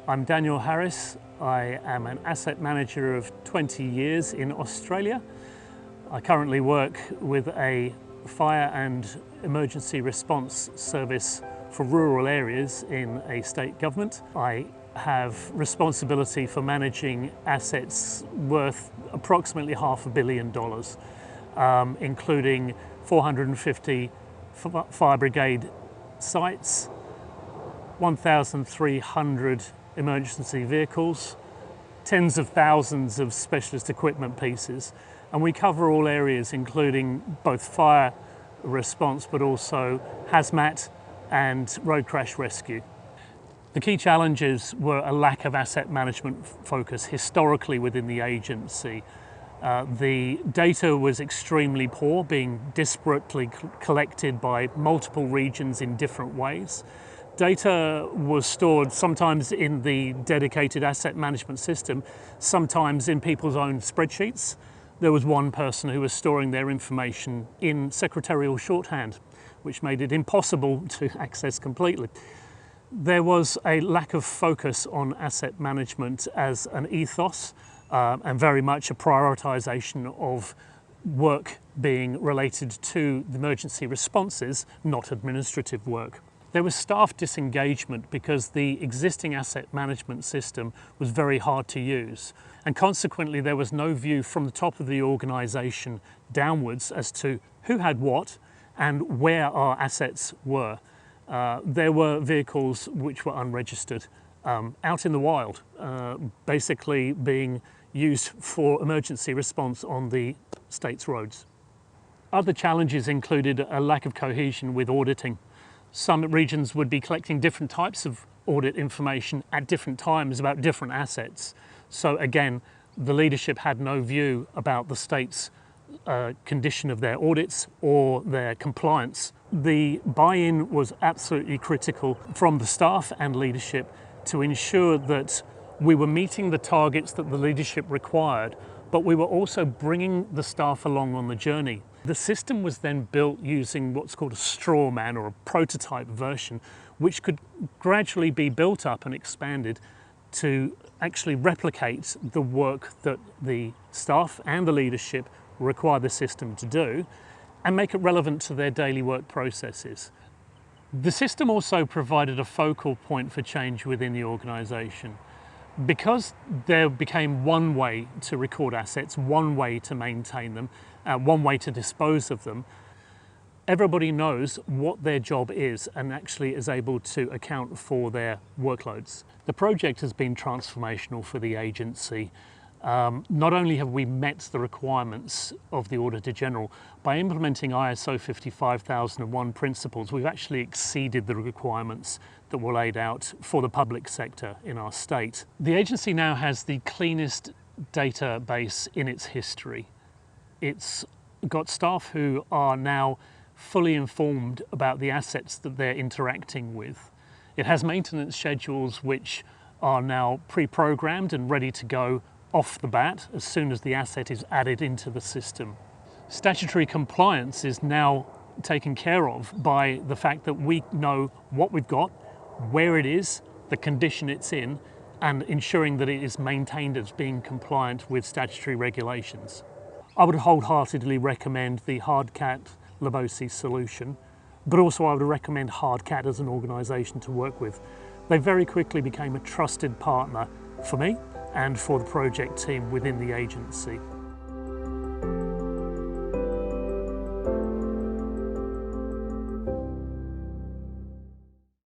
I'm Daniel Harris. I am an asset manager of 20 years in Australia. I currently work with a fire and emergency response service for rural areas in a state government. I have responsibility for managing assets worth approximately $500 million, including 450 fire brigade sites, 1,300 emergency vehicles, tens of thousands of specialist equipment pieces, and we cover all areas including both fire response but also hazmat and road crash rescue. The key challenges were a lack of asset management focus historically within the agency. The data was extremely poor, being disparately collected by multiple regions in different ways. Data was stored sometimes in the dedicated asset management system, sometimes in people's own spreadsheets. There was one person who was storing their information in secretarial shorthand, which made it impossible to access completely. There was a lack of focus on asset management as an ethos and very much a prioritisation of work being related to the emergency responses, not administrative work. There was staff disengagement because the existing asset management system was very hard to use, and consequently there was no view from the top of the organisation downwards as to who had what and where our assets were. There were vehicles which were unregistered out in the wild, basically being used for emergency response on the state's roads. Other challenges included a lack of cohesion with auditing. Some regions would be collecting different types of audit information at different times about different assets. So again, the leadership had no view about the state's condition of their audits or their compliance. The buy-in was absolutely critical from the staff and leadership to ensure that we were meeting the targets that the leadership required, but we were also bringing the staff along on the journey. The system was then built using what's called a straw man or a prototype version, which could gradually be built up and expanded to actually replicate the work that the staff and the leadership require the system to do and make it relevant to their daily work processes. The system also provided a focal point for change within the organisation. Because there became one way to record assets, one way to maintain them, one way to dispose of them, everybody knows what their job is and actually is able to account for their workloads. The project has been transformational for the agency. Not only have we met the requirements of the Auditor General, by implementing ISO 55001 principles, we've actually exceeded the requirements that were laid out for the public sector in our state. The agency now has the cleanest database in its history. It's got staff who are now fully informed about the assets that they're interacting with. It has maintenance schedules which are now pre-programmed and ready to go off the bat as soon as the asset is added into the system. Statutory compliance is now taken care of by the fact that we know what we've got, where it is, the condition it's in, and ensuring that it is maintained as being compliant with statutory regulations. I would wholeheartedly recommend the Hardcat Lebosi solution, but also I would recommend Hardcat as an organisation to work with. They very quickly became a trusted partner for me and for the project team within the agency.